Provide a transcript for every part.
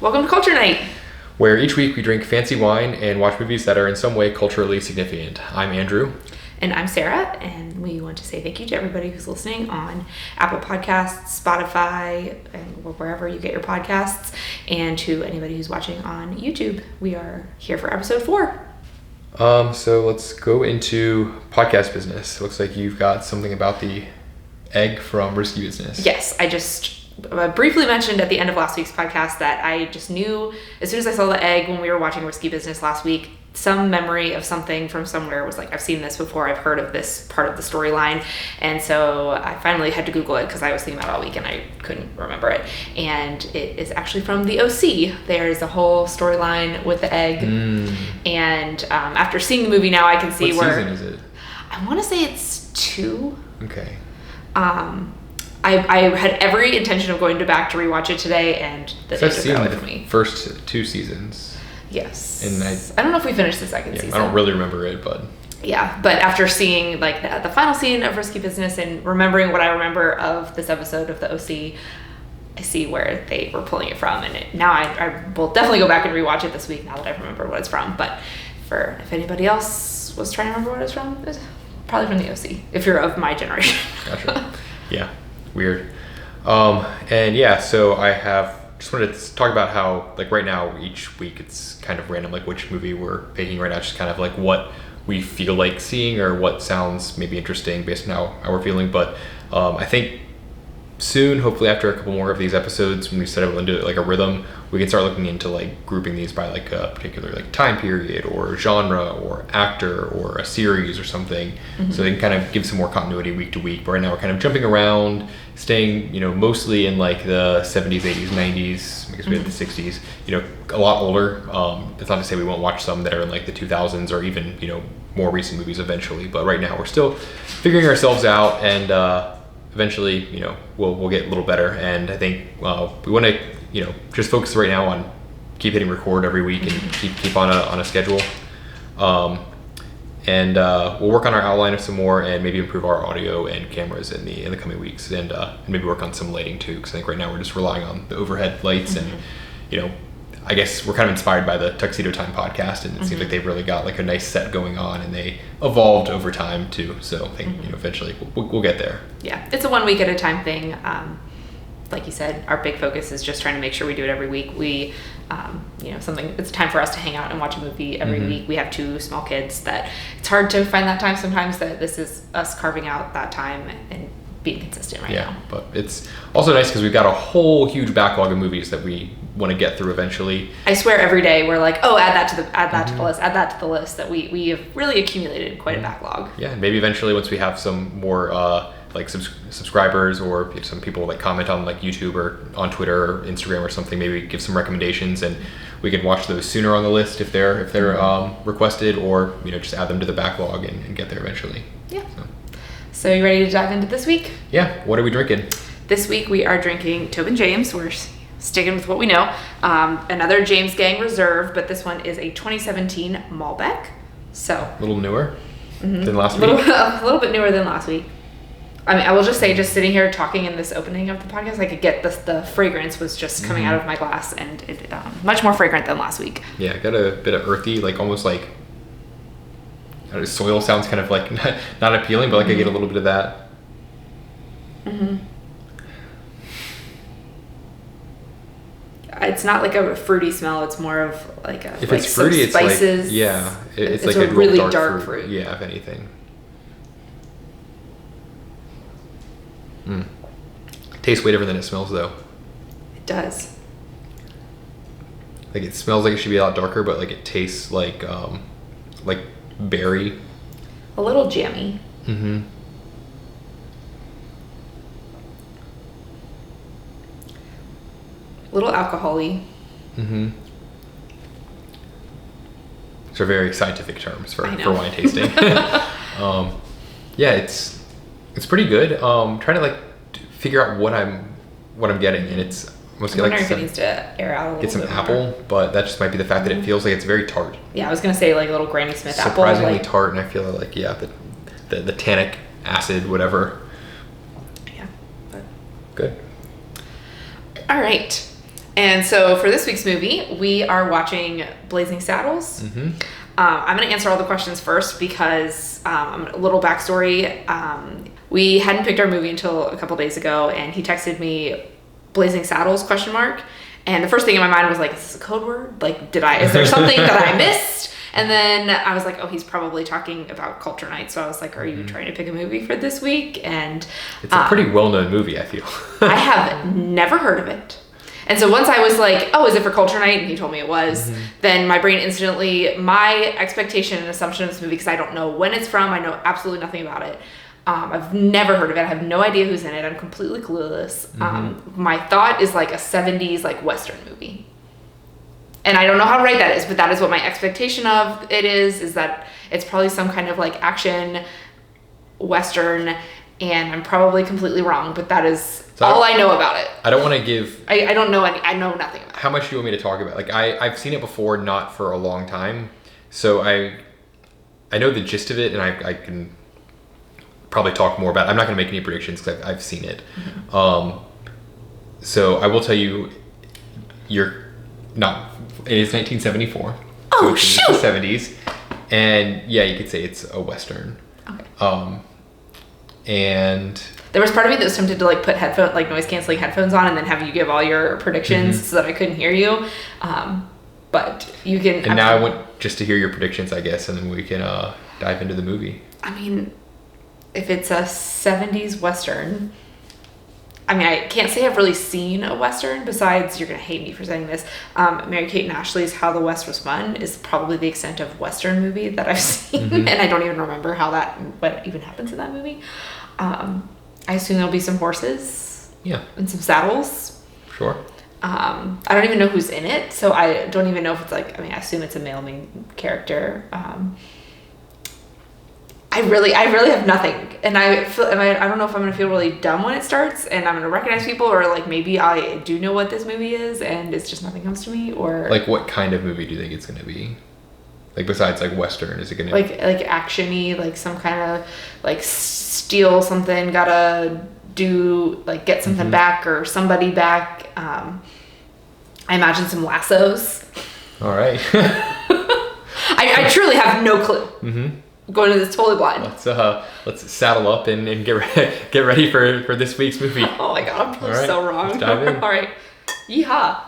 Welcome to Culture Night, where each week we drink fancy wine and watch movies that are in some way culturally significant. I'm Andrew. And I'm Sarah, and we want to say thank you to everybody who's listening on Apple Podcasts, Spotify, and wherever you get your podcasts, and to anybody who's watching on YouTube. We are here for episode 4. So let's go into podcast business. It looks like you've got something about the egg from Risky Business. Yes, I just briefly mentioned at the end of last week's podcast that I just knew as soon as I saw the egg when we were watching Risky Business last week, some memory of something from somewhere was like, I've seen this before, I've heard of this part of the storyline. And so I finally had to Google it because I was thinking about it all week and I couldn't remember it. And it is actually from the OC. There's a whole storyline with the egg. And after seeing the movie now, I can see what where... season is it? I want to say it's 2. Okay. I had every intention of going back to rewatch it today, and the day took that away from me. First 2 seasons. Yes. And I don't know if we finished the second season. I don't really remember it, but... Yeah, but after seeing like the final scene of Risky Business and remembering what I remember of this episode of the OC, I see where they were pulling it from, and now I will definitely go back and rewatch it this week now that I've remembered what it's from. But if anybody else was trying to remember what it's from, it's probably from the OC, if you're of my generation. Gotcha. Yeah. Weird. And yeah, so I just wanted to talk about how, like, right now, each week it's kind of random, like which movie we're picking right now, just kind of like what we feel like seeing or what sounds maybe interesting based on how we're feeling. But I think soon, hopefully after a couple more of these episodes, when we settle into like a rhythm, we can start looking into like grouping these by like a particular like time period or genre or actor or a series or something. So they can kind of give some more continuity week to week. But right now we're kind of jumping around, staying, mostly in like the 70s, 80s, 90s, I guess we had the 60s, a lot older. It's not to say we won't watch some that are in like the 2000s or even, more recent movies eventually. But right now we're still figuring ourselves out, and eventually, we'll get a little better. And I think we want to, just focus right now on keep hitting record every week and keep on a schedule. And we'll work on our outline of some more and maybe improve our audio and cameras in the coming weeks, and maybe work on some lighting too, because I think right now we're just relying on the overhead lights. And I guess we're kind of inspired by the Tuxedo Time podcast, and it seems like they've really got like a nice set going on, and they evolved over time too. So I think eventually we'll get there. Yeah, it's a 1 week at a time thing. Like you said, our big focus is just trying to make sure we do it every week. We, it's time for us to hang out and watch a movie every week. We have 2 small kids that it's hard to find that time sometimes, that this is us carving out that time and being consistent right now. Yeah, but it's also nice because we've got a whole huge backlog of movies that we want to get through eventually. I swear every day we're like, oh, add that to the list, that we have really accumulated quite a backlog. Yeah, and maybe eventually once we have some more subscribers, or if some people like comment on like YouTube or on Twitter or Instagram or something, maybe give some recommendations, and we can watch those sooner on the list if they're requested, or just add them to the backlog and get there eventually. Yeah. So you ready to dive into this week? Yeah. What are we drinking? This week we are drinking Tobin James. We're sticking with what we know. Another James Gang Reserve, but this one is a 2017 Malbec. So a little newer than last week. A little bit newer than last week. I mean, I will just say, just sitting here talking in this opening of the podcast, I could get the fragrance was just coming out of my glass, and it much more fragrant than last week. Yeah, got a bit of earthy, like almost like soil sounds kind of like not appealing, but like I get a little bit of that. It's not like a fruity smell. It's more of like a if it's fruity, it's spices. Like it's like a really real dark fruit. Yeah, if anything. Tastes way different than it smells, though. It does. Like, it smells like it should be a lot darker, but like it tastes like berry. A little jammy. A little alcohol-y. These are very scientific terms for wine tasting. Yeah, it's pretty good. Trying to like figure out what I'm getting, and it's almost I'm wondering if it needs to air out a little bit. Get some apple, but that just might be the fact that it feels like it's very tart. Yeah, I was gonna say like a little Granny Smith apple. Surprisingly tart, and I feel like the tannic acid, whatever. Yeah, but good. All right. And so for this week's movie, we are watching Blazing Saddles. I'm going to answer all the questions first because a little backstory. We hadn't picked our movie until a couple days ago, and he texted me Blazing Saddles ? And the first thing in my mind was like, is this a code word? Like, is there something that I missed? And then I was like, oh, he's probably talking about Culture Night. So I was like, are you trying to pick a movie for this week? And it's a pretty well-known movie, I feel. I have never heard of it. And so once I was like, oh, is it for Culture Night? And he told me it was. Then my brain instantly, my expectation and assumption of this movie, because I don't know when it's from, I know absolutely nothing about it. I've never heard of it. I have no idea who's in it. I'm completely clueless. My thought is like a 70s like Western movie. And I don't know how right that is, but that is what my expectation of it is that it's probably some kind of like action Western, and I'm probably completely wrong, but that is all I know about it. I don't want to give... I don't know I know nothing about it. How much do you want me to talk about? Like, I've seen it before, not for a long time. So I know the gist of it, and I can probably talk more about it. I'm not going to make any predictions because I've seen it. So I will tell you, it is 1974. Oh, so shoot! It's the 70s. And yeah, you could say it's a Western. Okay. And there was part of me that was tempted to like put noise canceling headphones on and then have you give all your predictions so that I couldn't hear you. But you can. And now I want just to hear your predictions, I guess, and then we can dive into the movie. I mean, if it's a 70s Western, I mean, I can't say I've really seen a Western besides, you're going to hate me for saying this, Mary-Kate and Ashley's How the West Was Won is probably the extent of Western movie that I've seen. And I don't even remember what even happens in that movie. I assume there'll be some horses. Yeah. And some saddles. Sure. I don't even know who's in it, so I don't even know if it's like, I mean, I assume it's a male main character. I really have nothing, and I don't know if I'm gonna feel really dumb when it starts, and I'm gonna recognize people, or like maybe I do know what this movie is, and it's just nothing comes to me, or like what kind of movie do you think it's gonna be? Like besides like Western, is it gonna like action-y, like some kind of like steal something, gotta do like get something back or somebody back. I imagine some lassos. All right. I truly have no clue. Going to this totally blind. Let's saddle up and get ready for this week's movie. Oh my god, I'm probably so wrong. Let's dive in. All right, yeehaw. I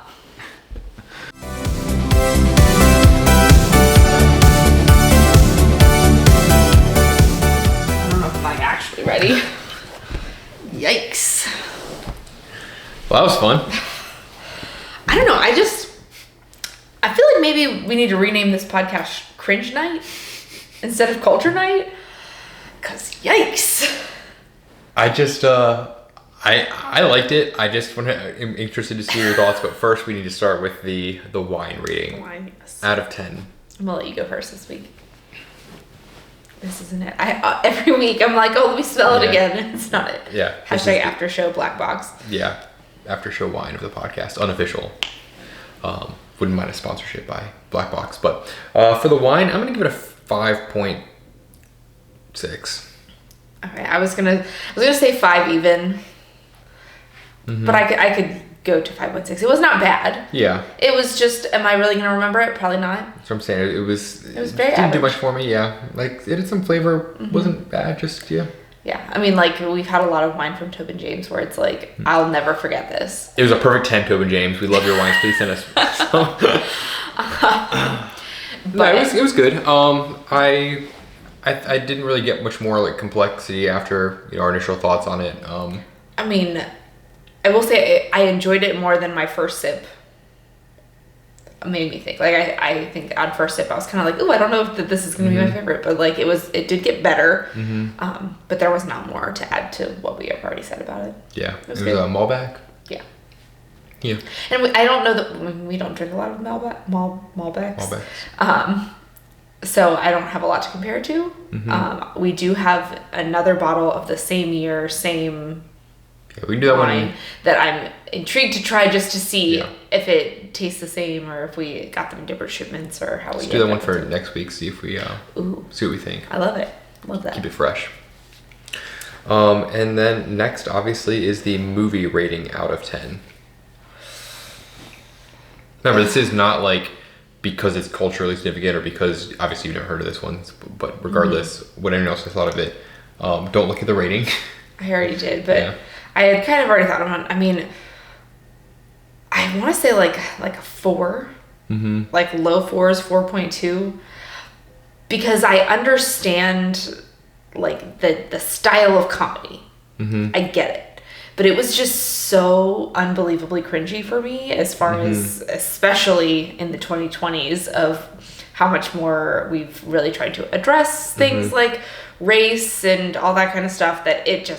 don't know if I'm actually ready. Yikes. Well, that was fun. I don't know. I feel like maybe we need to rename this podcast Cringe Night instead of Culture Night, because yikes. I just I liked it. I'm interested to see your thoughts, but first we need to start with the wine rating. Wine, yes. Out of 10. I'm gonna let you go first this week. This isn't it. Every week I'm like, oh, let me spell it again. It's not it. Yeah. Hashtag after show black box. Yeah. After show wine of the podcast, unofficial. Wouldn't mind a sponsorship by Black Box, but for the wine, I'm gonna give it a 5.6. Okay, I was gonna say 5 even, but I could go to 5.6. It was not bad. Yeah. It was just, am I really gonna remember it? Probably not. That's what I'm saying. It was very didn't average. do much for me. Yeah, like it had some flavor. Wasn't bad. Just yeah. Yeah, I mean, like we've had a lot of wine from Tobin James where it's like I'll never forget this. It was a perfect 10, Tobin James. We love your wines. Please send us. No, it was good. I didn't really get much more like complexity after our initial thoughts on it. I mean, I will say I enjoyed it more than my first sip made me think. Like I think on first sip I was kind of like, oh, I don't know if this is going to be my favorite, but like it did get better. But there was not more to add to what we have already said about it. Yeah, it was good. a Malbec. Yeah. Yeah. And I don't know that we don't drink a lot of Malbecs. So I don't have a lot to compare it to. We do have another bottle of the same year, same Yeah, we can do that wine one. that I'm intrigued to try just to see if it tastes the same or if we got them in different shipments or how Let's we do that one for next week. See if we see what we think. I love it. Love that. Keep it fresh. And then next, obviously, is the movie rating out of 10. Remember, this is not like because it's culturally significant or because obviously you've never heard of this one, but regardless, what anyone else has thought of it, don't look at the rating. I already did, but I had kind of already thought about it. I mean, I want to say like a 4, like low 4s, 4.2, because I understand like the style of comedy. I get it, but it was just so unbelievably cringy for me as far as, especially in the 2020s, of how much more we've really tried to address things like race and all that kind of stuff, that it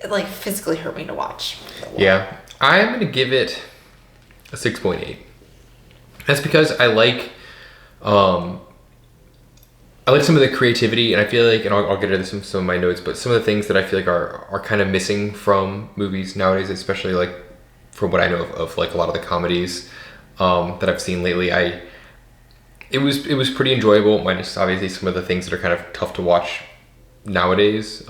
like physically hurt me to watch. Yeah, I'm gonna give it a 6.8. That's because I like some of the creativity, and I feel like, and I'll get into some of my notes, but some of the things that I feel like are kind of missing from movies nowadays, especially like from what I know of like a lot of the comedies that I've seen lately. It was pretty enjoyable, minus obviously some of the things that are kind of tough to watch nowadays.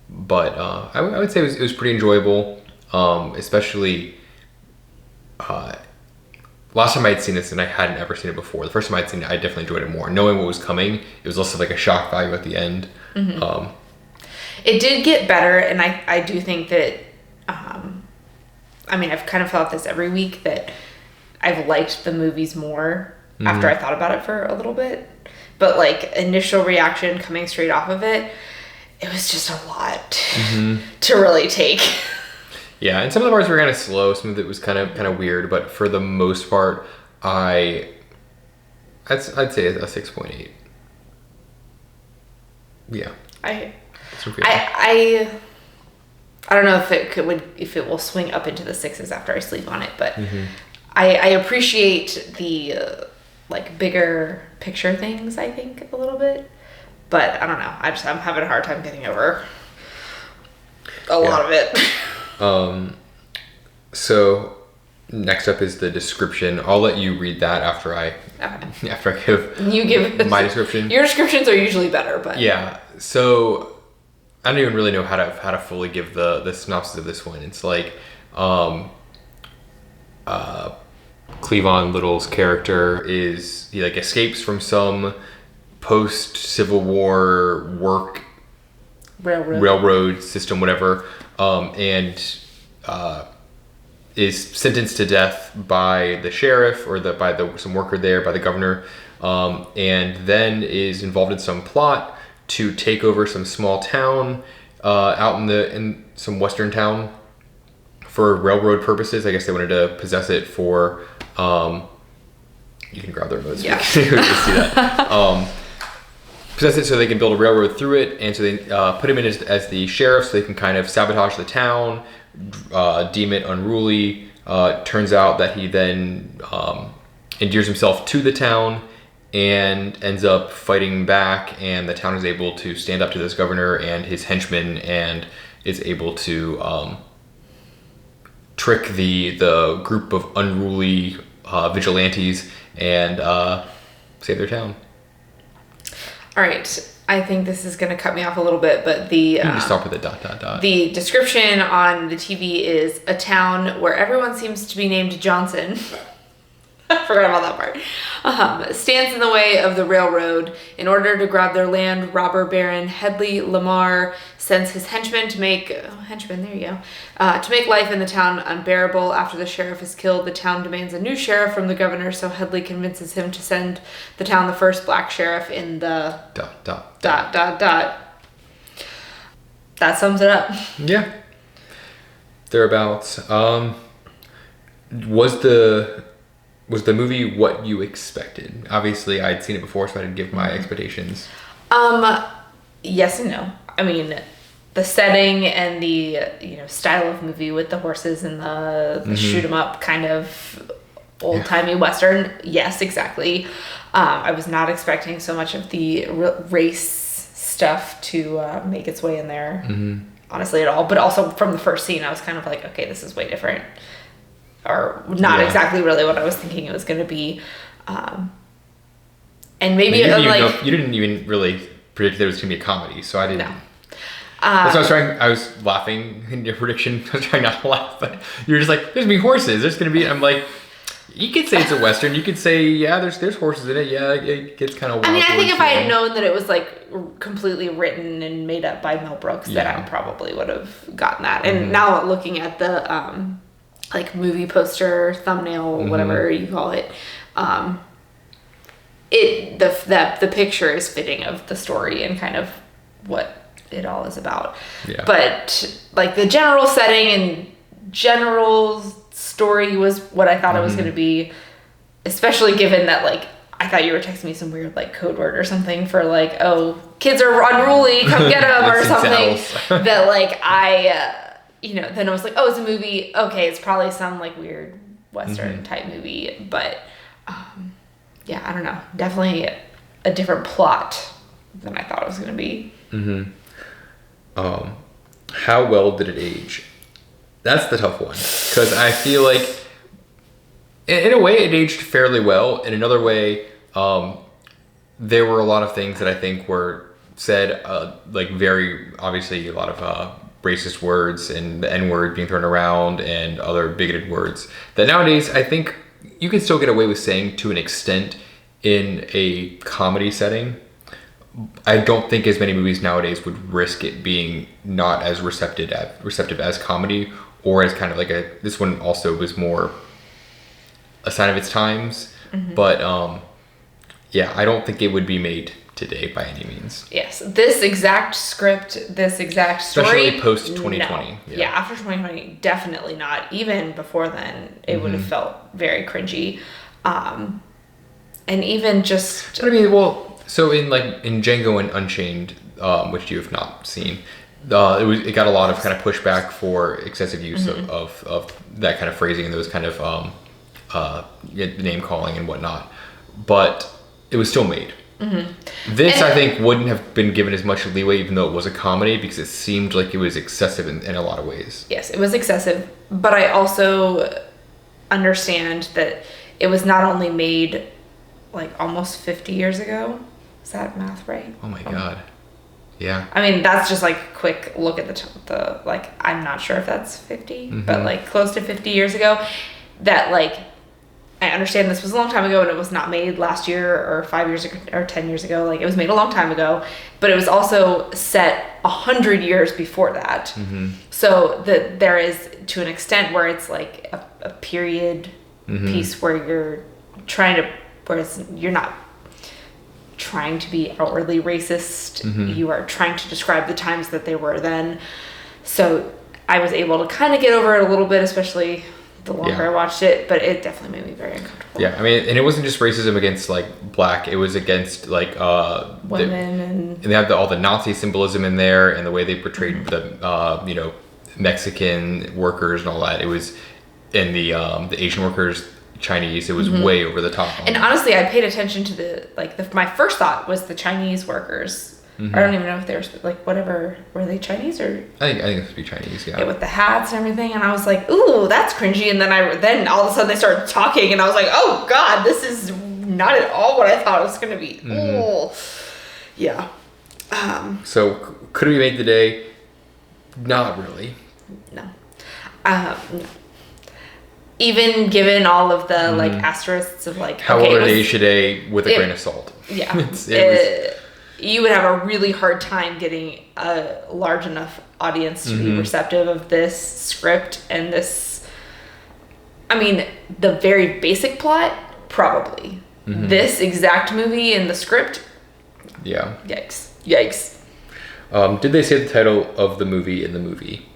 But I would say it was pretty enjoyable, especially last time I had seen this, and I hadn't ever seen it before. The first time I'd seen it, I definitely enjoyed it more. Knowing what was coming, it was also like a shock value at the end. It did get better, and I do think that, I mean, I've kind of thought this every week, that I've liked the movies more after I thought about it for a little bit. But like initial reaction coming straight off of it, it was just a lot to really take. Yeah, and some of the parts were kind of slow. Some of it was kind of weird, but for the most part, I'd say a 6.8. Yeah. I don't know if it will swing up into the 6s after I sleep on it, but I appreciate the like bigger picture things, I think, a little bit, but I don't know. I'm having a hard time getting over a lot of it. So next up is the description. I'll let you read that after I give my description. Your descriptions are usually better, but yeah. So I don't even really know how to fully give the synopsis of this one. It's like Cleavon Little's character he like escapes from some post Civil War work railroad system, whatever. And is sentenced to death by the sheriff or some worker there, by the governor, and then is involved in some plot to take over some small town out in some western town for railroad purposes. I guess they wanted to possess it for. You can grab their notes. Yeah. You can see that. Possess it so they can build a railroad through it, and so they put him in as the sheriff so they can kind of sabotage the town, deem it unruly. Turns out that he then endears himself to the town and ends up fighting back, and the town is able to stand up to this governor and his henchmen, and is able to trick the group of unruly vigilantes and save their town. All right, I think this is going to cut me off a little bit, but you can just stop with the ... The description on the TV is a town where everyone seems to be named Johnson. I forgot about that part. Stands in the way of the railroad. In order to grab their land, robber baron Headley Lamar sends his henchmen to make life in the town unbearable. After the sheriff is killed, the town demands a new sheriff from the governor, so Headley convinces him to send the town the first black sheriff in the ... That sums it up. Yeah. Thereabouts. Was the movie what you expected? Obviously, I'd seen it before, so I didn't give my expectations. Yes and no. I mean, the setting and the style of movie with the horses and the shoot 'em up kind of old timey Western. Yes, exactly. I was not expecting so much of the race stuff to make its way in there, honestly, at all. But also from the first scene, I was kind of like, okay, this is way different. Or not exactly really what I was thinking it was going to be. And maybe you didn't even really predict there was going to be a comedy, so I didn't. No. That's why I was laughing in your prediction. I was trying not to laugh, but you were just like, there's going to be horses. I'm like, You could say it's a Western. You could say, yeah, there's horses in it. Yeah, it gets kind of wild. I mean, I think if I had known that it was like completely written and made up by Mel Brooks, then I probably would have gotten that. And now looking at the like movie poster, thumbnail, whatever you call it, the picture is fitting of the story and kind of what it all is about. Yeah. But like the general setting and general story was what I thought it was going to be, especially given that like I thought you were texting me some weird like code word or something for like, oh, kids are unruly, come get them or something. That like then I was like, oh, it's a movie. Okay, it's probably some like weird Western type movie, but yeah, I don't know. Definitely a different plot than I thought it was going to be. How well did it age? That's the tough one, because I feel like in a way it aged fairly well. In another way, there were a lot of things that I think were said, like very obviously a lot of racist words and the N-word being thrown around and other bigoted words that nowadays I think you can still get away with saying to an extent in a comedy setting. I don't think as many movies nowadays would risk it being not as receptive as comedy, or as kind of like this one also was more a sign of its times. But yeah, I don't think it would be made today by any means. Yes, this exact script, this exact story, especially post 2020. No. Yeah, after 2020, definitely not. Even before then, it would have felt very cringy, and even just. But I mean, well, so in Django and Unchained, which you have not seen, it got a lot of kind of pushback for excessive use of that kind of phrasing and those kind of name calling and whatnot, but it was still made. This, I think, wouldn't have been given as much leeway, even though it was a comedy, because it seemed like it was excessive in a lot of ways. Yes, it was excessive, but I also understand that it was not only made like almost 50 years ago. Is that math right? Oh my God. Yeah. I mean, that's just like a quick look at the like, I'm not sure if that's 50, but like close to 50 years ago. That like, I understand this was a long time ago and it was not made last year or 5 years ago or 10 years ago. Like it was made a long time ago, but it was also set 100 years before that. So that there is to an extent where it's like a period piece where you're trying to, you're not trying to be outwardly racist. You are trying to describe the times that they were then. So I was able to kind of get over it a little bit, especially the longer I watched it, but it definitely made me very uncomfortable. Yeah, I mean, and it wasn't just racism against like black; it was against like women, and they have all the Nazi symbolism in there, and the way they portrayed the Mexican workers and all that. It was in the Asian workers, Chinese. It was way over the top. And honestly, I paid attention to my first thought was the Chinese workers. I don't even know if they were like whatever. Were they Chinese or? I think it must be Chinese. Yeah. With the hats and everything, and I was like, "Ooh, that's cringy." And then all of a sudden they started talking, and I was like, "Oh God, this is not at all what I thought it was going to be." Oh, yeah. So could it be made today? Not really. No. No. Even given all of the like asterisks of like how old are they today with a grain of salt? Yeah. You would have a really hard time getting a large enough audience to be receptive of this script and this. I mean, the very basic plot, probably. This exact movie and the script. Yeah. Yikes. Did they say the title of the movie in the movie?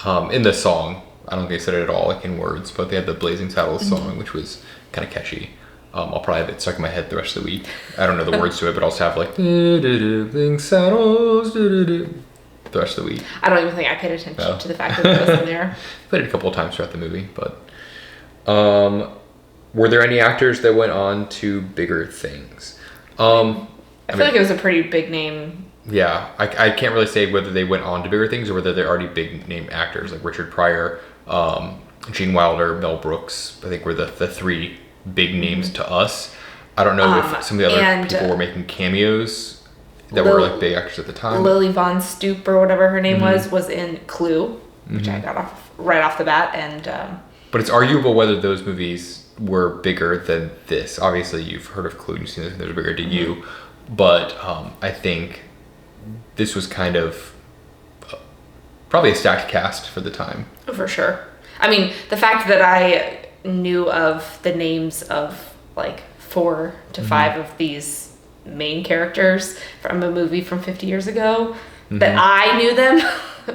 In the song. I don't think they said it at all, like in words, but they had the Blazing Saddles song, which was kind of catchy. I'll probably have it stuck in my head the rest of the week. I don't know the words to it, but I'll also have like Blazing Saddles the rest of the week. I don't even think I paid attention to the fact that it was in there. Played it a couple of times throughout the movie, but were there any actors that went on to bigger things? I feel like it was a pretty big name. Yeah, I can't really say whether they went on to bigger things or whether they're already big name actors, like Richard Pryor, Gene Wilder, Mel Brooks. I think were the three big names to us. I don't know if some of the other people were making cameos that were like big actors at the time. Lily Von Stoop or whatever her name was in Clue, which I got right off the bat, and But it's arguable whether those movies were bigger than this. Obviously, you've heard of Clue and you've seen those, they're bigger to you. But I think this was kind of probably a stacked cast for the time. For sure. I mean, the fact that I knew of the names of like 4 to 5 of these main characters from a movie from 50 years ago, that I knew them,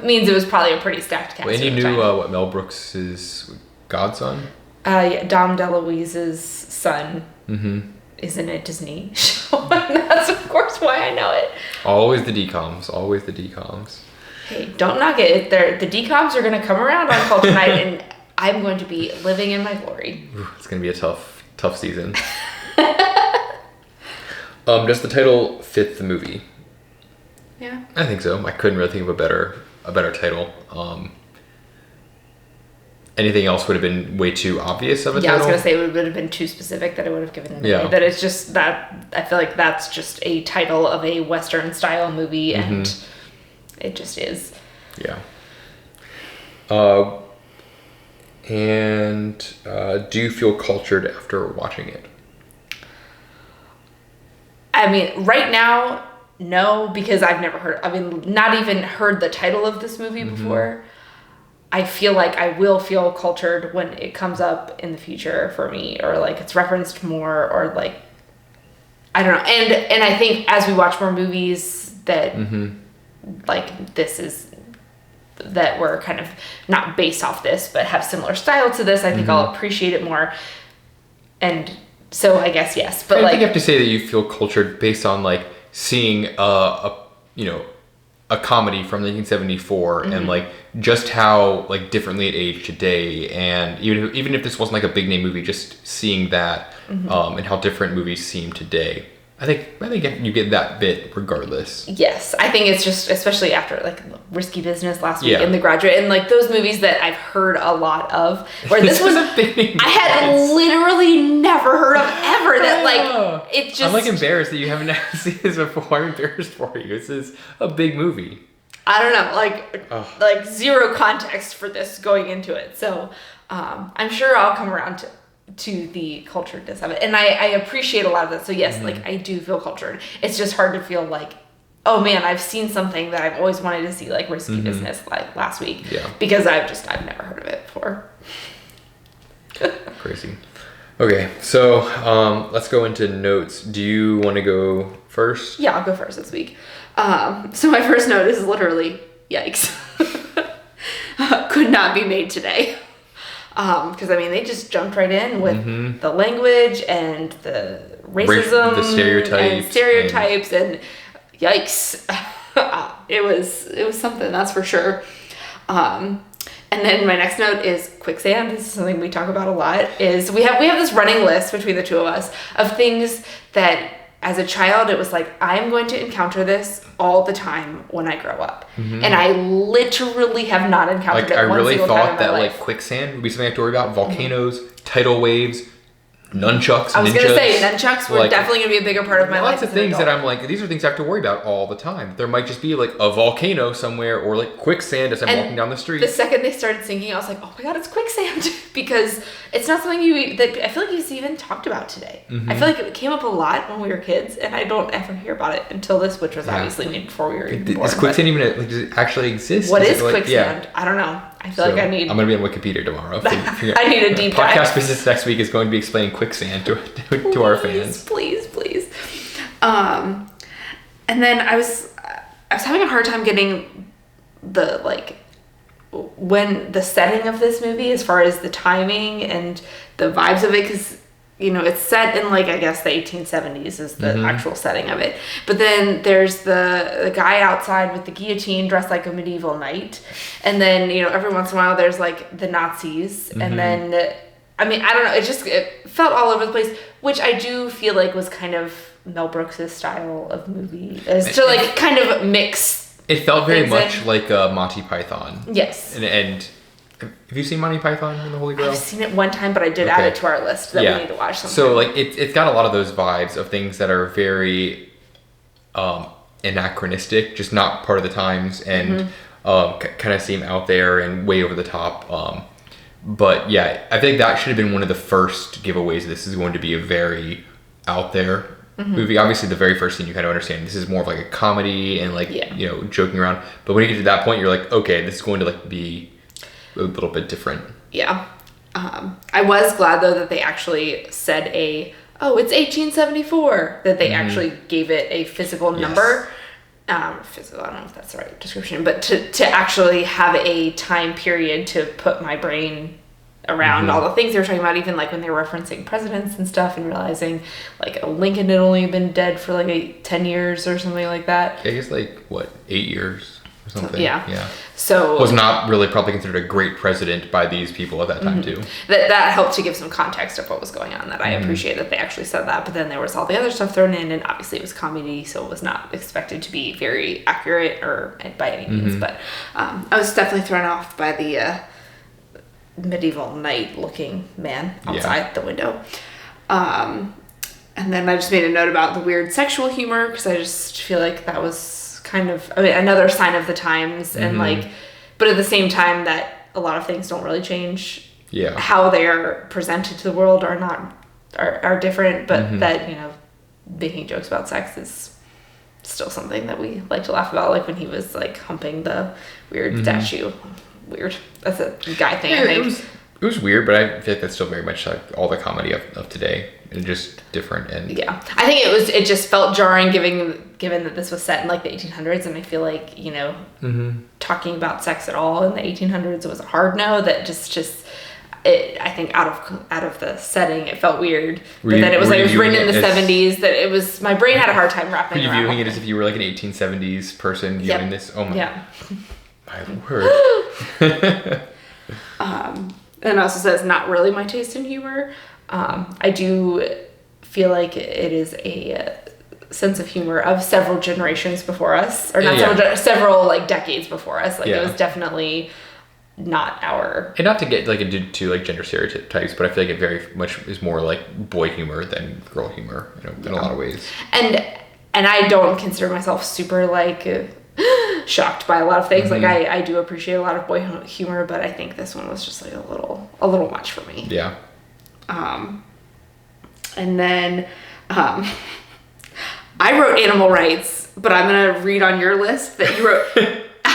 means it was probably a pretty stacked cast. Well, and you knew what Mel Brooks' godson? Yeah, Dom DeLuise's son is in a Disney show. And that's, of course, why I know it. Always the DComs. Always the DComs. Hey, don't knock it. The DComs are going to come around on Culture Night, and I'm going to be living in my glory. Ooh, it's going to be a tough season. Does the title fit the movie? Yeah. I think so. I couldn't really think of a better title. Anything else would have been way too obvious of a title. Yeah, I was going to say it would have been too specific that I would have given it away. That it's just that, I feel like that's just a title of a Western style movie, and it just is. Yeah. And do you feel cultured after watching it? I mean, right now, no, because I've never not even heard the title of this movie before. I feel like I will feel cultured when it comes up in the future for me, or like it's referenced more, or like, I don't know. And I think as we watch more movies that like that were kind of not based off this, but have similar style to this, I think I'll appreciate it more. And so I guess yes, but I think you have to say that you feel cultured based on like seeing a comedy from 1974 and like just how like differently it aged today, and even if this wasn't like a big name movie, just seeing that and how different movies seem today. I think you get that bit regardless. Yes, I think it's just, especially after like Risky Business last week and The Graduate, and like those movies that I've heard a lot of, where this was a big name. I had literally never heard of ever. That like it just. I'm like embarrassed that you haven't seen this before. I'm embarrassed for you. This is a big movie. I don't know, like zero context for this going into it, so I'm sure I'll come around to the culturedness of it, and I appreciate a lot of that. So yes, like I do feel cultured. It's just hard to feel like, oh man, I've seen something that I've always wanted to see, like Risky Business, like last week, because I've never heard of it before. Crazy. Okay, so let's go into notes. Do you want to go first? Yeah, I'll go first this week. So my first note is literally, yikes. Could not be made today. Because I mean, they just jumped right in with the language and the racism, the stereotypes, and yikes. It was something, that's for sure. And then my next note is quicksand. This is something we talk about a lot. Is we have this running list between the two of us of things that as a child it was like, I'm going to encounter this all the time when I grow up, and I literally have not encountered it. I one really single time thought in my that life. like quicksand would be something I have to worry about. Volcanoes, tidal waves, nunchucks. I was ninjas. gonna say nunchucks were Like, definitely gonna be a bigger part of my life. Lots of things that I'm like, these are things I have to worry about all the time. There might just be like a volcano somewhere, or like quicksand as I'm walking down the street. The second they started singing, I was like, oh my god, it's quicksand, because it's not something that I feel like you've even talked about today. I feel like it came up a lot when we were kids, and I don't ever hear about it until this, which was obviously made before we were even born. Is quicksand even does it actually exist? What is quicksand? I don't know. I feel like I'm gonna be on Wikipedia tomorrow. I need a deep dive. Podcast Business next week is going to be explaining quicksand to our fans. Please. And then I was having a hard time getting the when the setting of this movie, as far as the timing and the vibes of it, because it's set in like, I guess the 1870s is the actual setting of it, but then there's the guy outside with the guillotine dressed like a medieval knight, and then every once in a while there's like the Nazis, and then I mean, I don't know, it felt all over the place, which I do feel like was kind of Mel Brooks' style of movie, is to like kind of mix. It felt very much like Monty Python. Yes. And have you seen Monty Python and the Holy Grail? I've seen it one time, but I did add it to our list that we need to watch sometime. So like it's got a lot of those vibes of things that are very anachronistic, just not part of the times, and kind of seem out there and way over the top. But yeah, I think that should have been one of the first giveaways. This is going to be a very out there movie. Obviously, the very first scene you kind of understand this is more of like a comedy and like joking around. But when you get to that point, you're like, okay, this is going to like be a little bit different. Yeah. I was glad though that they actually said it's 1874, that they actually gave it a physical number. Physical, I don't know if that's the right description, but to actually have a time period to put my brain around all the things they were talking about, even like when they were referencing presidents and stuff and realizing like Lincoln had only been dead for like 10 years or something like that. I guess like 8 years or something. Yeah. So was not really probably considered a great president by these people at that time too. That helped to give some context of what was going on. That I appreciate that they actually said that, but then there was all the other stuff thrown in, and obviously it was comedy, so it was not expected to be very accurate or by any means. But I was definitely thrown off by the medieval knight looking man outside the window. And then I just made a note about the weird sexual humor, because I just feel like that was kind of another sign of the times, and but at the same time that a lot of things don't really change. How they are presented to the world are different, but that making jokes about sex is still something that we like to laugh about, like when he was like humping the weird statue. Weird. That's a guy thing. I think it was weird, but I feel like that's still very much like all the comedy of today, and just different. And I think it just felt jarring, given that this was set in like the 1800s, and I feel like talking about sex at all in the 1800s was a hard no. That just I think out of the setting it felt weird. But then it was written in the 70s. That it was, my brain had a hard time wrapping around. Were you viewing it as if you were like an 1870s person viewing this? Oh my. Yeah. My word. And it also says not really my taste in humor. I do feel like it is a sense of humor of several generations before us, or not several like decades before us. Like it was definitely not our. And not to get like into like gender stereotypes, but I feel like it very much is more like boy humor than girl humor, in a lot of ways. And I don't consider myself super like shocked by a lot of things. Like I do appreciate a lot of boy humor, but I think this one was just like a little much for me. Yeah. And then I wrote animal rights, but I'm gonna read on your list that you wrote.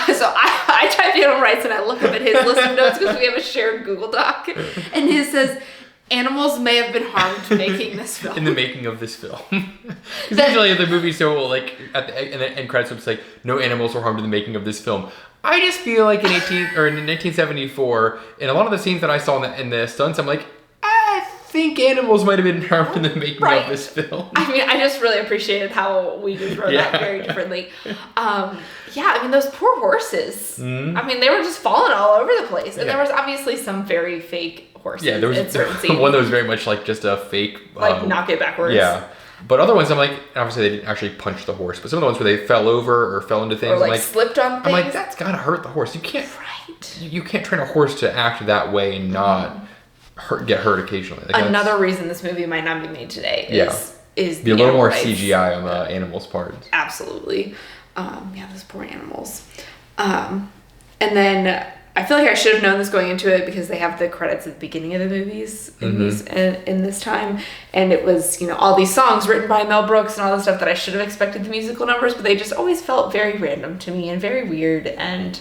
So I typed animal rights and I look up at his list of notes because we have a shared Google Doc, and his says animals may have been harmed making this film. In the making of this film. Because usually the movie, so like at the end credits, it's like no animals were harmed in the making of this film. I just feel like in 1974, in a lot of the scenes that I saw in the stunts, I'm like, I think animals might have been harmed in the making of this film. I mean, I just really appreciated how we just wrote that very differently. I mean, those poor horses. I mean, they were just falling all over the place. And there was obviously some very fake horses there was in certain scenes. One that was very much like just a fake... like knock it backwards. Yeah. But other ones, I'm like, obviously they didn't actually punch the horse, but some of the ones where they fell over or fell into things. Or like slipped on things. I'm like, that's gotta hurt the horse. You can't... You can't train a horse to act that way and not... get hurt occasionally. Like another reason this movie might not be made today is be a little more CGI on the animals' parts. Absolutely. Those poor animals. And then I feel like I should have known this going into it, because they have the credits at the beginning of the movies in this time, and it was all these songs written by Mel Brooks and all this stuff that I should have expected the musical numbers, but they just always felt very random to me and very weird. And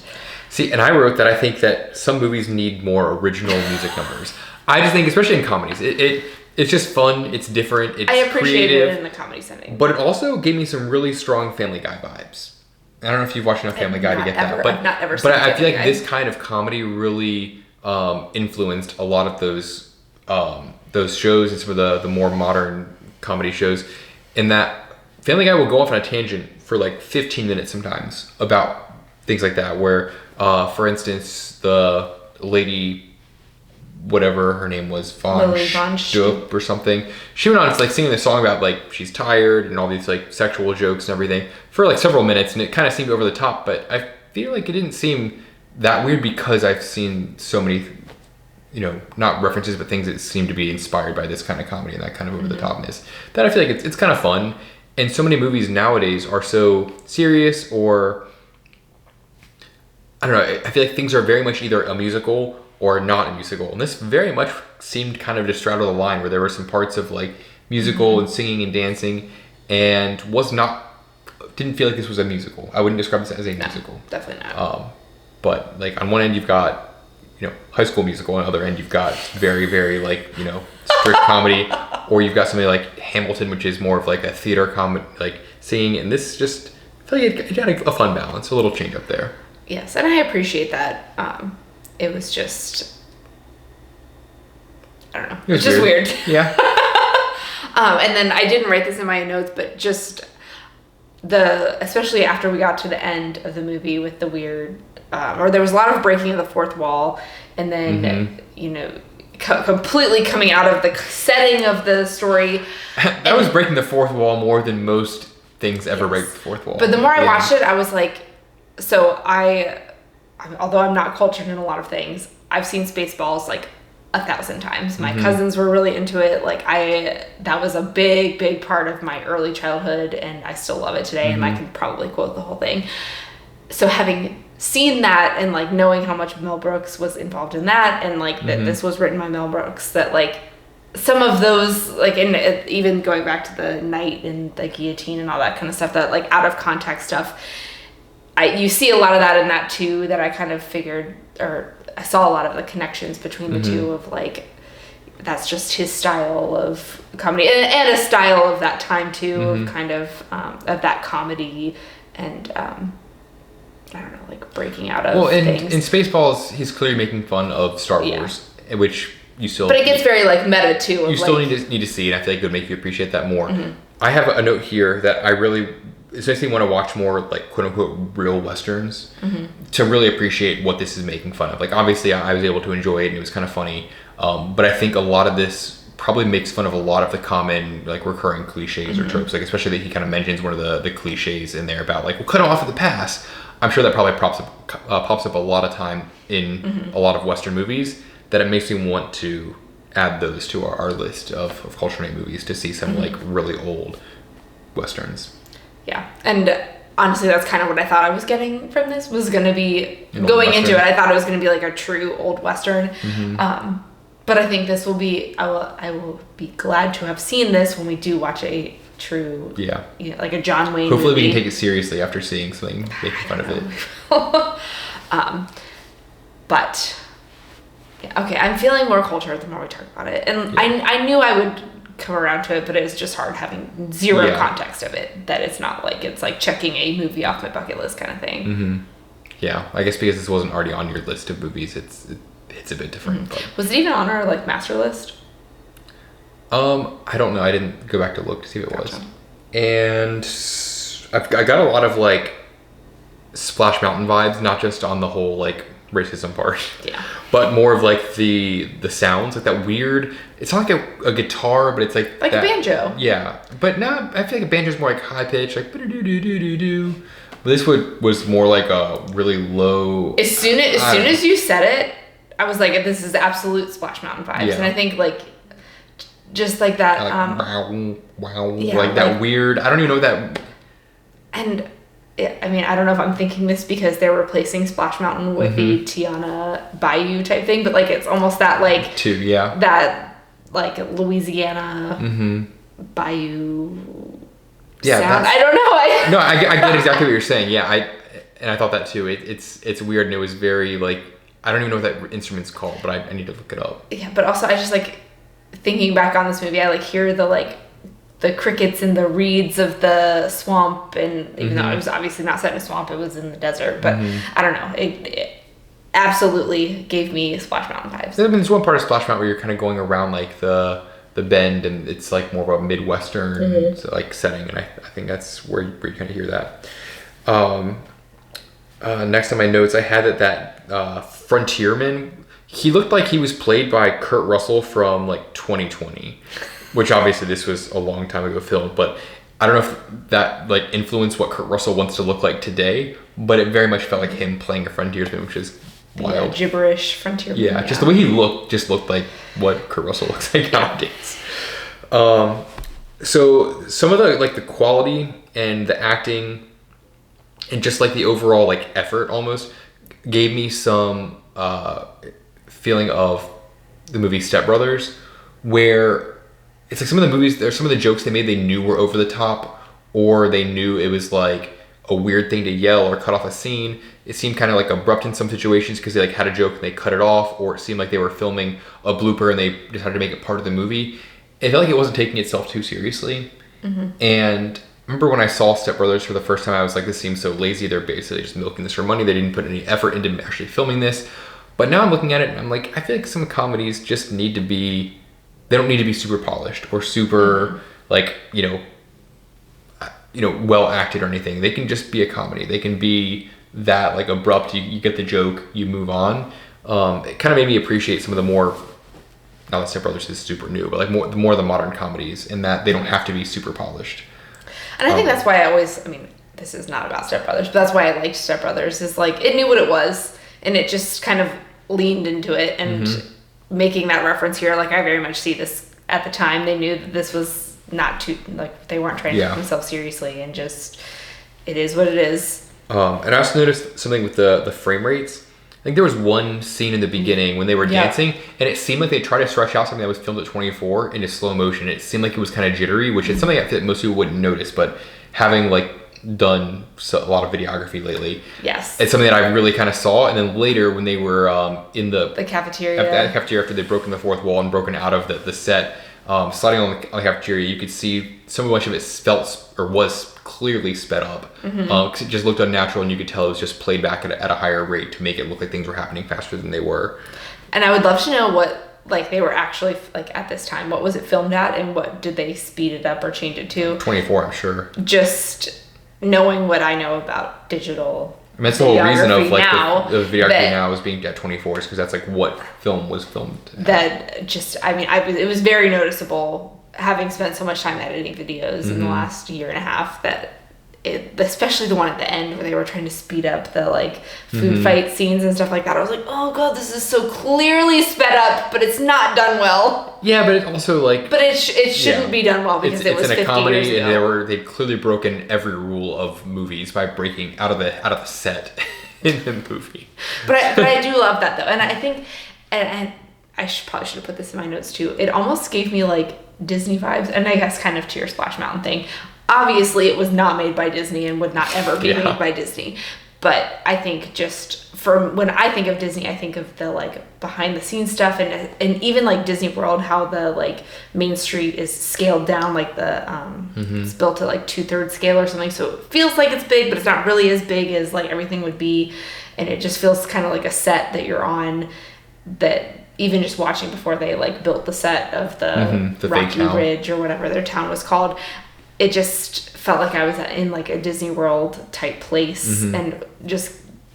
see, and I wrote that I think that some movies need more original music numbers. I just think, especially in comedies, it's just fun. It's different. It's creative. I appreciate it in the comedy setting, but it also gave me some really strong Family Guy vibes. I don't know if you've watched enough Family Guy to get that, but I've not ever seen But I feel like this kind of comedy really influenced a lot of those shows and some of the more modern comedy shows. In that Family Guy will go off on a tangent for like 15 minutes sometimes about things like that. Where, for instance, the lady, whatever her name was, Von Stupp or something, she went on like singing this song about like she's tired and all these like sexual jokes and everything for like several minutes, and it kind of seemed over the top, but I feel like it didn't seem that weird because I've seen so many, not references, but things that seem to be inspired by this kind of comedy and that kind of over the topness, that I feel like it's kind of fun. And so many movies nowadays are so serious, or I don't know, I feel like things are very much either a musical or not a musical. And this very much seemed kind of to straddle the line where there were some parts of like musical and singing and dancing, and didn't feel like this was a musical. I wouldn't describe this as a musical. Definitely not. But like on one end you've got, High School Musical, on the other end you've got very, very like, strict comedy, or you've got something like Hamilton, which is more of like a theater comedy, like singing, and this just, I feel like it had a fun balance, a little change up there. Yes, and I appreciate that. It was just, I don't know. It was just weird. Yeah. And then I didn't write this in my notes, but just especially after we got to the end of the movie with the weird, or there was a lot of breaking of the fourth wall, and then, completely coming out of the setting of the story. That was breaking the fourth wall more than most things ever break the fourth wall. But the more I watched it, I was like, although I'm not cultured in a lot of things, I've seen Spaceballs like 1,000 times. My cousins were really into it. Like that was a big, big part of my early childhood, and I still love it today. And I can probably quote the whole thing. So having seen that and like knowing how much Mel Brooks was involved in that, and like that this was written by Mel Brooks, that like some of those, like, and even going back to the knight and the guillotine and all that kind of stuff, that like out of context stuff, you see a lot of that in that too, that I kind of figured, or I saw a lot of the connections between the two of like, that's just his style of comedy, and a style of that time too, of kind of that comedy, and I don't know, like breaking out of things. In Spaceballs, he's clearly making fun of Star Wars, which you still... But it gets very like meta too. You still need to see it. I feel like it would make you appreciate that more. I have a note here that I really... especially want to watch more like quote unquote real Westerns to really appreciate what this is making fun of. Like obviously I was able to enjoy it and it was kind of funny. But I think a lot of this probably makes fun of a lot of the common like recurring cliches or tropes. Like especially that he kind of mentions one of the cliches in there about like, we'll cut him off at the pass. I'm sure that probably pops up a lot of time in a lot of Western movies, that it makes me want to add those to our list of culture night movies to see some like really old Westerns. Yeah, and honestly, that's kind of what I thought I was getting from this, was going to be, going into it, I thought it was going to be like a true old Western. But I think this will be, I will be glad to have seen this when we do watch a true, like a John Wayne Hopefully movie. we can take it seriously after seeing something making fun of it. But, yeah, okay, I'm feeling more cultured the more we talk about it. And I knew I would come around to it, but it was just hard having zero context of it, that it's not like it's like checking a movie off my bucket list kind of thing. Yeah, I guess because this wasn't already on your list of movies, it's a bit different. But was it even on our like master list? I don't know, I didn't go back to look to see if it was. And I got a lot of like Splash Mountain vibes, not just on the whole like racism part, but more of like the sounds, like that weird, it's not like a guitar, but it's like that, a banjo. Yeah, but now I feel like a banjo's more like high pitch, like do. But this was more like a really low. As soon as you said it, I was like, this is absolute Splash Mountain vibes, and I think like just like that, like that weird. I don't even know that. And I mean, I don't know if I'm thinking this because they're replacing Splash Mountain with the Tiana Bayou type thing, but like it's almost that like that like Louisiana Bayou sound. I don't know. No, I get exactly what you're saying. Yeah, I thought that too. It's weird, and it was very like, I don't even know what that instrument's called, but I need to look it up. Yeah, but also I just like thinking back on this movie, I like hear the crickets and the reeds of the swamp, and even though it was obviously not set in a swamp, it was in the desert, but I don't know, it absolutely gave me Splash Mountain vibes. There's one part of Splash Mountain where you're kind of going around like the bend, and it's like more of a Midwestern like setting, and I think that's where you kind of hear that. Next on my notes, I had that frontierman, he looked like he was played by Kurt Russell from like 2020. Which obviously this was a long time ago filmed, but I don't know if that like influenced what Kurt Russell wants to look like today, but it very much felt like him playing a frontiersman, which is wild. Yeah, gibberish frontiersman. Yeah, just the way he looked like what Kurt Russell looks like nowadays. So some of the quality and the acting and just like the overall like effort almost gave me some feeling of the movie Step Brothers, where it's like some of the movies, there's some of the jokes they made they knew were over the top, or they knew it was like a weird thing to yell or cut off a scene. It seemed kind of like abrupt in some situations because they like had a joke and they cut it off, or it seemed like they were filming a blooper and they decided to make it part of the movie. It felt like it wasn't taking itself too seriously. And I remember when I saw Step Brothers for the first time, I was like, this seems so lazy. They're basically just milking this for money. They didn't put any effort into actually filming this. But now I'm looking at it and I'm like, I feel like some comedies just need to be, they don't need to be super polished or super like, well acted or anything. They can just be a comedy. They can be that like abrupt, you get the joke, you move on. It kind of made me appreciate some of the more, not that Step Brothers is super new, but like more of the modern comedies in that they don't have to be super polished. And I think that's why this is not about Step Brothers, but that's why I liked Step Brothers, is like, it knew what it was, and it just kind of leaned into it, and making that reference here, like, I very much see this at the time. They knew that this was not too, like, they weren't trying to take themselves seriously, and just, it is what it is. And I also noticed something with the frame rates. I think there was one scene in the beginning when they were dancing, and it seemed like they tried to stretch out something that was filmed at 24 into slow motion. It seemed like it was kind of jittery, which is something I feel like most people wouldn't notice, but having like done a lot of videography lately, it's something that I really kind of saw. And then later when they were in the cafeteria, after they'd broken the fourth wall and broken out of the set, sliding on the cafeteria, you could see so much of it felt or was clearly sped up, because it just looked unnatural, and you could tell it was just played back at a higher rate to make it look like things were happening faster than they were. And I would love to know what, like, they were actually like at this time, what was it filmed at, and what did they speed it up or change it to? 24, I'm sure. Just knowing what I know about digital. I mean, that's the whole reason of like the videography now is being at 24, is because that's like what film was filmed at. That just, it was very noticeable, having spent so much time editing videos in the last year and a half, that especially the one at the end where they were trying to speed up the like food fight scenes and stuff like that. I was like, oh god, this is so clearly sped up, but it's not done well. Yeah, but it also like. But it shouldn't be done well, because it was 50 years ago. It's in a comedy, and they'd clearly broken every rule of movies by breaking out of the set in the movie. But I do love that though, and I think, and I probably should have put this in my notes too. It almost gave me like Disney vibes, and I guess kind of to your Splash Mountain thing. Obviously, it was not made by Disney and would not ever be made by Disney. But I think just from when I think of Disney, I think of the like behind the scenes stuff, and even like Disney World, how the like Main Street is scaled down, like the it's built to like 2/3 scale or something, so it feels like it's big, but it's not really as big as like everything would be, and it just feels kind of like a set that you're on, that even just watching before they like built the set of the Rocky Ridge or whatever their town was called. It just felt like I was in like a Disney World type place, and just,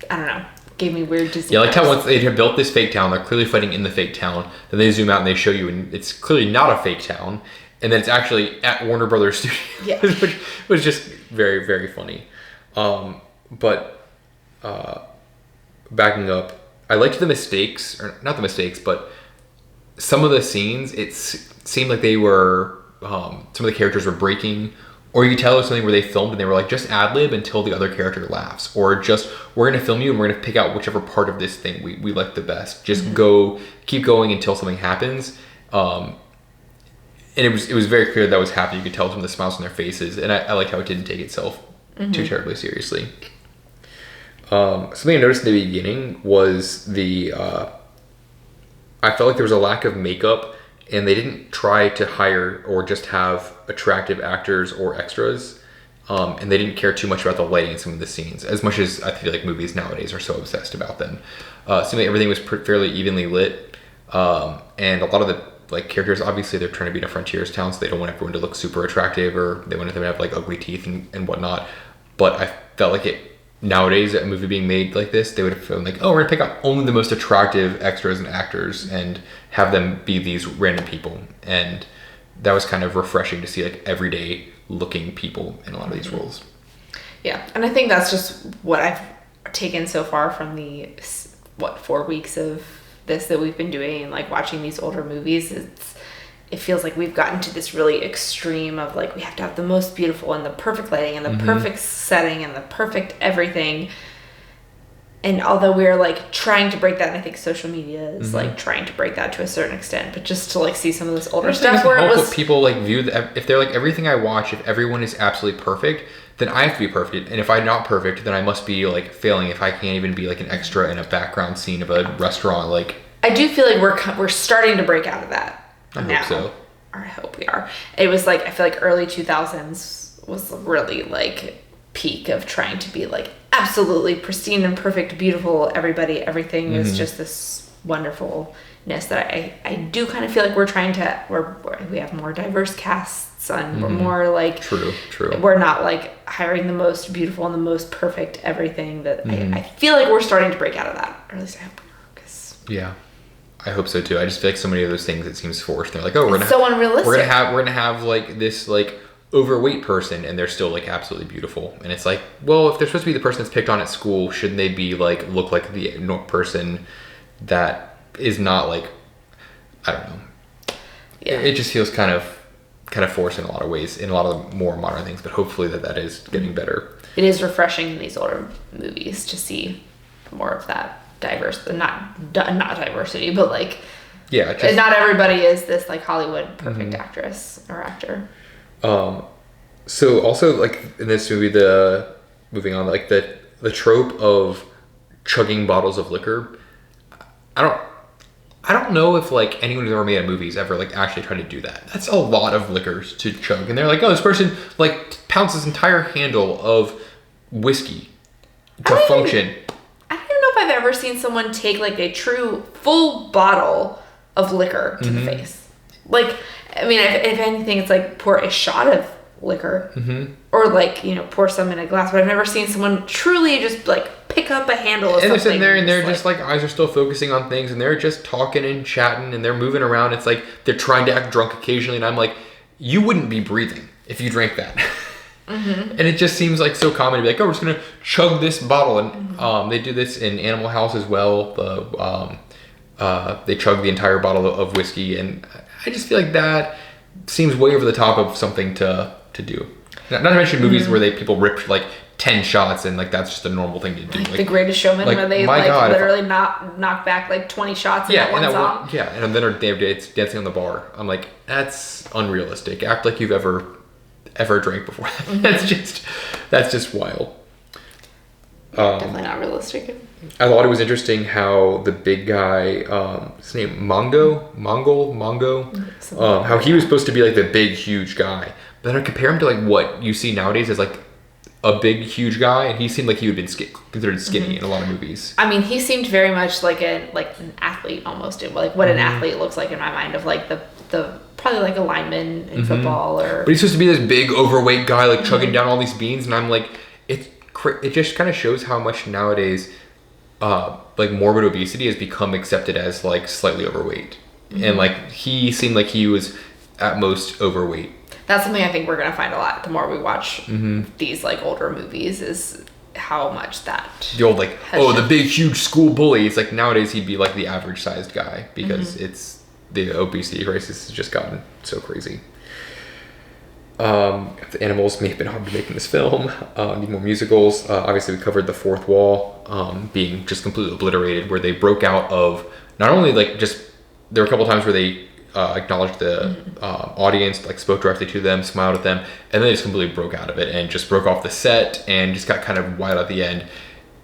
I don't know, gave me weird Disney. Yeah, like how once they had built this fake town, they're clearly fighting in the fake town. Then they zoom out and they show you, and it's clearly not a fake town, and then it's actually at Warner Brothers Studios, which was just very, very funny. But backing up, I liked the mistakes, or not the mistakes, but some of the scenes. It seemed like they were. Some of the characters were breaking, or you could tell it was something where they filmed and they were like, just ad-lib until the other character laughs, or just, we're going to film you and we're going to pick out whichever part of this thing we like the best. Just keep going until something happens. And it was very clear that was happening. You could tell some of the smiles on their faces, and I liked how it didn't take itself too terribly seriously. Something I noticed in the beginning was I felt like there was a lack of makeup, and they didn't try to hire or just have attractive actors or extras, and they didn't care too much about the lighting in some of the scenes, as much as I feel like movies nowadays are so obsessed about them. Seemed like everything was fairly evenly lit, and a lot of the like characters, obviously they're trying to be in a frontiers town, so they don't want everyone to look super attractive, or they want them to have like ugly teeth and whatnot. But I felt like nowadays, a movie being made like this, they would have felt like, oh, we're gonna pick out only the most attractive extras and actors and have them be these random people. And that was kind of refreshing to see like everyday looking people in a lot of these roles. Yeah, and I think that's just what I've taken so far from the 4 weeks of this that we've been doing, and like watching these older movies. It feels like we've gotten to this really extreme of like, we have to have the most beautiful and the perfect lighting and the perfect setting and the perfect everything. And although we're like trying to break that, and I think social media is like trying to break that to a certain extent, but just to like see some of this older stuff where it was people like view if they're like everything I watch, if everyone is absolutely perfect, then I have to be perfect, and if I'm not perfect, then I must be like failing if I can't even be like an extra in a background scene of a restaurant. Like I do feel like we're starting to break out of that. I now. hope so. Or I hope we are. It was like I feel like early 2000s was really like peak of trying to be like absolutely pristine and perfect, beautiful, everything is just this wonderfulness that I do kind of feel like we're trying to we have more diverse casts and we're more like true we're not like hiring the most beautiful and the most perfect everything that I feel like we're starting to break out of that, or at least I hope we are, 'cause yeah, I hope so too. I just feel like so many of those things it seems forced. They're like, oh, we're so unrealistic. We're gonna have like this like overweight person and they're still like absolutely beautiful, and it's like, well, if they're supposed to be the person that's picked on at school, shouldn't they be like look like the person that is not like, I don't know. Yeah. It just feels kind of forced in a lot of ways in a lot of the more modern things, but hopefully that is getting better. It is refreshing in these older movies to see more of that diverse, not diversity, but like not everybody is this like Hollywood perfect actress or actor. So also like in this movie, moving on, like the trope of chugging bottles of liquor, I don't know if like anyone who's ever made a movie has ever like actually tried to do that. That's a lot of liquors to chug, and they're like, oh, this person like pounds this entire handle of whiskey to function. I don't know if I've ever seen someone take like a true full bottle of liquor to the face. Like, I mean, if anything, it's like pour a shot of liquor or like, pour some in a glass, but I've never seen someone truly just like pick up a handle of something. And they're sitting there and they're just like eyes are still focusing on things and they're just talking and chatting and they're moving around. It's like they're trying to act drunk occasionally, and I'm like, you wouldn't be breathing if you drank that. And it just seems like so common to be like, oh, we're just gonna chug this bottle. And they do this in Animal House as well. They chug the entire bottle of whiskey, and I just feel like that seems way over the top of something to do. Not to mention movies where people rip like 10 shots and like that's just a normal thing to do. Like The Greatest Showman, like, where they literally knock back like 20 shots in that one song. And then they're dancing on the bar. I'm like, that's unrealistic. Act like you've ever drank before. That's just wild. Definitely not realistic. I thought it was interesting how the big guy, his name Mongo, how he was supposed to be like the big huge guy, but then I compare him to like what you see nowadays as like a big huge guy, and he seemed like he would have been considered skinny in a lot of movies. I mean, he seemed very much like an athlete almost, like what an athlete looks like in my mind, of like the probably like a lineman in football or. But he's supposed to be this big overweight guy like chugging down all these beans, and I'm like, it just kind of shows how much nowadays like morbid obesity has become accepted as like slightly overweight. And like he seemed like he was at most overweight. That's something I think we're gonna find a lot the more we watch these like older movies, is how much that the old like the big huge school bully. It's like nowadays he'd be like the average sized guy, because it's the obesity crisis has just gotten so crazy. The animals may have been hard to make in this film. Need more musicals. Obviously, we covered the fourth wall being just completely obliterated, where they broke out of not only like just there were a couple times where they acknowledged the audience, like spoke directly to them, smiled at them, and then they just completely broke out of it and just broke off the set and just got kind of wild at the end.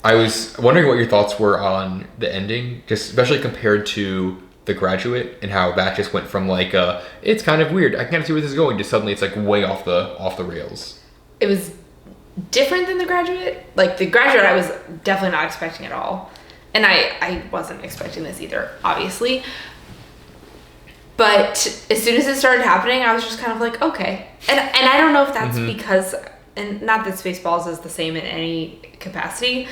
I was wondering what your thoughts were on the ending, just especially compared to The Graduate, and how that just went from like it's kind of weird, I can't see where this is going, to suddenly it's like way off the rails. It was different than The Graduate. Like The Graduate, I was definitely not expecting at all, and I wasn't expecting this either, obviously. But as soon as it started happening, I was just kind of like, okay. And I don't know if that's because, and not that Spaceballs is the same in any capacity,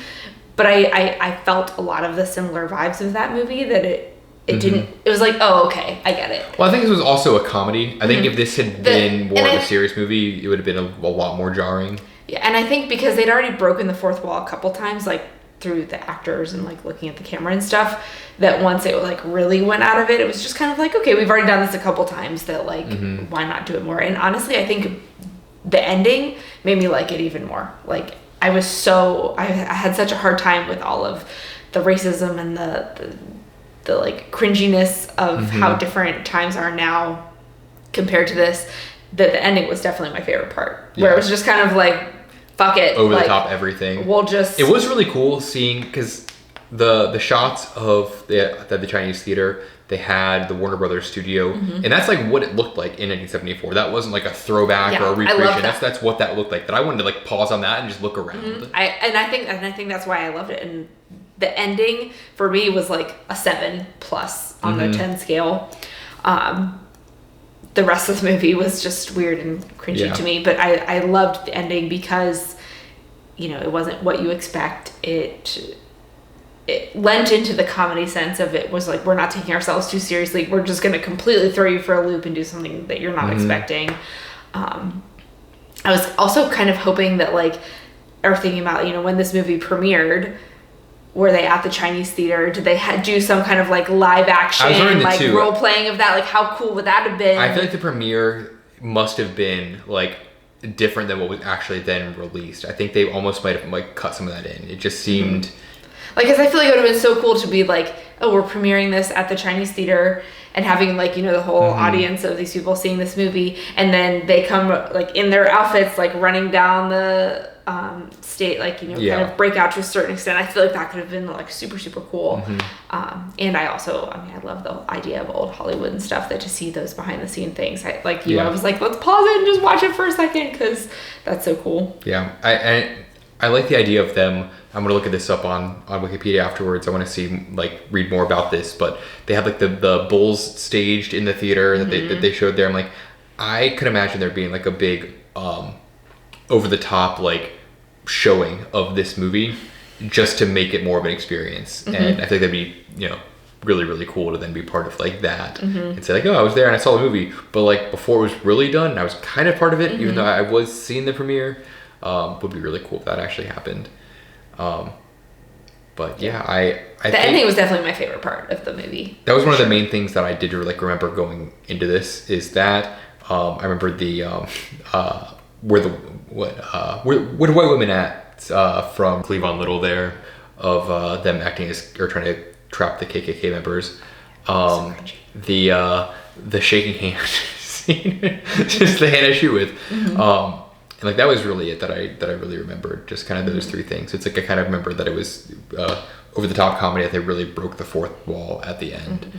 but I felt a lot of the similar vibes of that movie, that it didn't, it was like, oh, okay, I get it. Well, I think this was also a comedy. I think if this had been more of a serious movie, it would have been a lot more jarring. Yeah, and I think because they'd already broken the fourth wall a couple times, like through the actors and like looking at the camera and stuff, that once it like really went out of it, it was just kind of like, okay, we've already done this a couple times, that like why not do it more? And honestly, I think the ending made me like it even more. Like I had such a hard time with all of the racism and the like cringiness of how different times are now compared to this, that the ending was definitely my favorite part, where it was just kind of like, fuck it, over like, the top everything. It was really cool seeing, because the shots of the Chinese theater, they had the Warner Brothers studio, and that's like what it looked like in 1974. That wasn't like a throwback or a recreation. That's what that looked like. That I wanted to like pause on that and just look around. I think that's why I loved it. And the ending for me was like a 7+ on the 10 scale. The rest of the movie was just weird and cringy to me, but I loved the ending because, you know, it wasn't what you expect. It lent into the comedy sense of it, was like, we're not taking ourselves too seriously. We're just going to completely throw you for a loop and do something that you're not expecting. I was also kind of hoping that, like, or thinking about, you know, when this movie premiered, were they at the Chinese theater? Did they do some kind of like live action, like role playing of that? Like, how cool would that have been? I feel like the premiere must have been like different than what was actually then released. I think they almost might have like cut some of that in. It just seemed like, because I feel like it would have been so cool to be like, oh, we're premiering this at the Chinese theater and having like, you know, the whole audience of these people seeing this movie, and then they come like in their outfits, like running down the state, like, you know, kind of break out to a certain extent. I feel like that could have been like super, super cool. And I love the idea of old Hollywood and stuff, that to see those behind the scene things, I was like, let's pause it and just watch it for a second, because that's so cool. I like the idea of them. I'm gonna look at this up on Wikipedia afterwards. I want to see, like, read more about this, but they have like the bulls staged in the theater that they showed there. I'm like, I could imagine there being like a big over the top like showing of this movie just to make it more of an experience. And I think that'd be, you know, really, really cool to then be part of like that and say like, oh, I was there and I saw the movie, but like before it was really done, I was kind of part of it, even though I was seeing the premiere. Would be really cool if that actually happened. But yeah, I the ending was definitely my favorite part of the movie. That was one of the main things that I did like remember going into this, is that I remember the where the white women at from Cleavon Little there, of them acting as, or trying to trap the KKK members. The shaking hand scene, just the hand I shoot with. And like that was really it that I really remembered, just kind of those three things. It's like I kind of remember that it was over the top comedy, that they really broke the fourth wall at the end.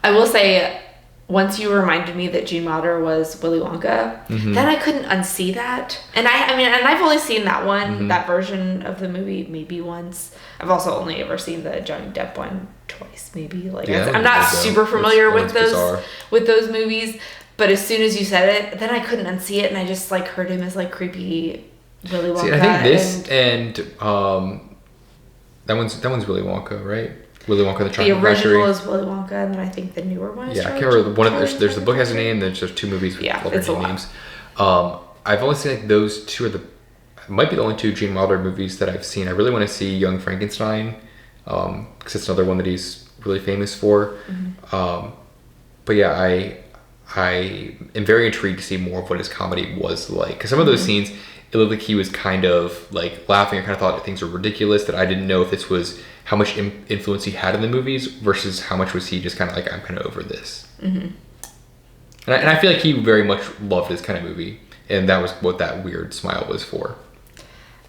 I will say, once you reminded me that Gene Wilder was Willy Wonka, then I couldn't unsee that. And I've only seen that one, that version of the movie, maybe once. I've also only ever seen the Johnny Depp one twice, maybe. Like, I'm not super familiar with those movies. But as soon as you said it, then I couldn't unsee it, and I just like heard him as like creepy Willy Wonka. See, I think this and that one's Willy Wonka, right? Willy Wonka the Chocolate Factory. The original is Willy Wonka, and then I think the newer one is. Yeah, I can't remember. There's the book has a name. There's two movies with alternate names. I've only seen like those two might be the only two Gene Wilder movies that I've seen. I really want to see Young Frankenstein, because it's another one that he's really famous for. But yeah, I am very intrigued to see more of what his comedy was like. Because some of those scenes, it looked like he was kind of like laughing. I kind of thought that things were ridiculous, that I didn't know if this was how much influence he had in the movies versus how much was he just kind of like, I'm kind of over this. And I feel like he very much loved this kind of movie. And that was what that weird smile was for.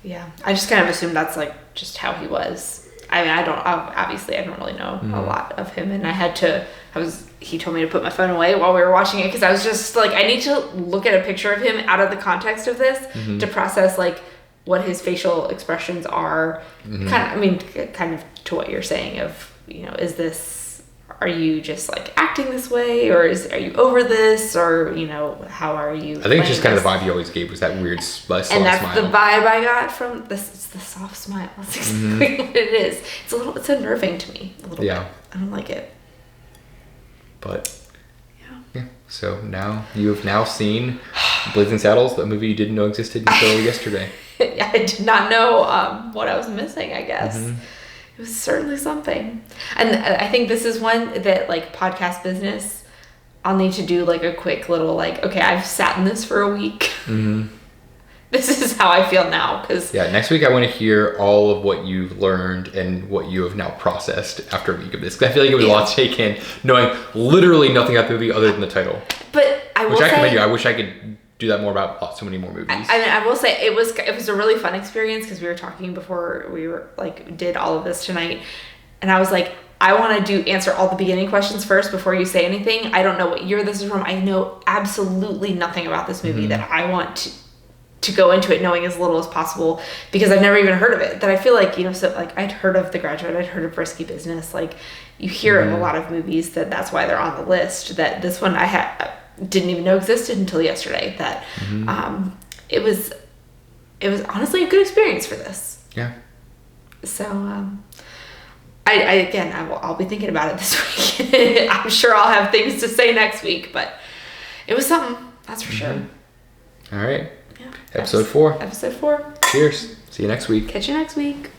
Yeah. I just kind of assumed that's like just how he was. I mean, I don't really know a lot of him. And he told me to put my phone away while we were watching it, because I was just like, I need to look at a picture of him out of the context of this to process like what his facial expressions are. Kind of to what you're saying of, you know, are you just like acting this way, or are you over this, or, you know, how are you? I think it's just kind of the vibe he always gave, was that weird soft smile. And that's the vibe I got from this. It's the soft smile. That's exactly what it is. It's unnerving to me a little bit. I don't like it. But yeah. So now you have now seen Blazing Saddles, the movie you didn't know existed until yesterday. I did not know what I was missing, I guess. It was certainly something. And I think this is one that, like, podcast business, I'll need to do like a quick little like, okay, I've sat in this for a week. this is how I feel now. Because yeah, next week I want to hear all of what you've learned and what you have now processed after a week of this. Because I feel like it was a lot to take in, knowing literally nothing about the movie other than the title. But I will say, commend you. I wish I could do that more about so many more movies. I mean, I will say it was a really fun experience because we were talking before we were like did all of this tonight, and I was like, I want to answer all the beginning questions first before you say anything. I don't know what year this is from. I know absolutely nothing about this movie that I want to go into it knowing as little as possible because I've never even heard of it. That I feel like, so like I'd heard of The Graduate, I'd heard of Risky Business. Like you hear of a lot of movies that's why they're on the list. That this one I didn't even know existed until yesterday. That it was honestly a good experience for this. Yeah. So I'll be thinking about it this week. I'm sure I'll have things to say next week, but it was something, that's for sure. All right. Yeah. Episode 4. Episode 4. Cheers. See you next week. Catch you next week.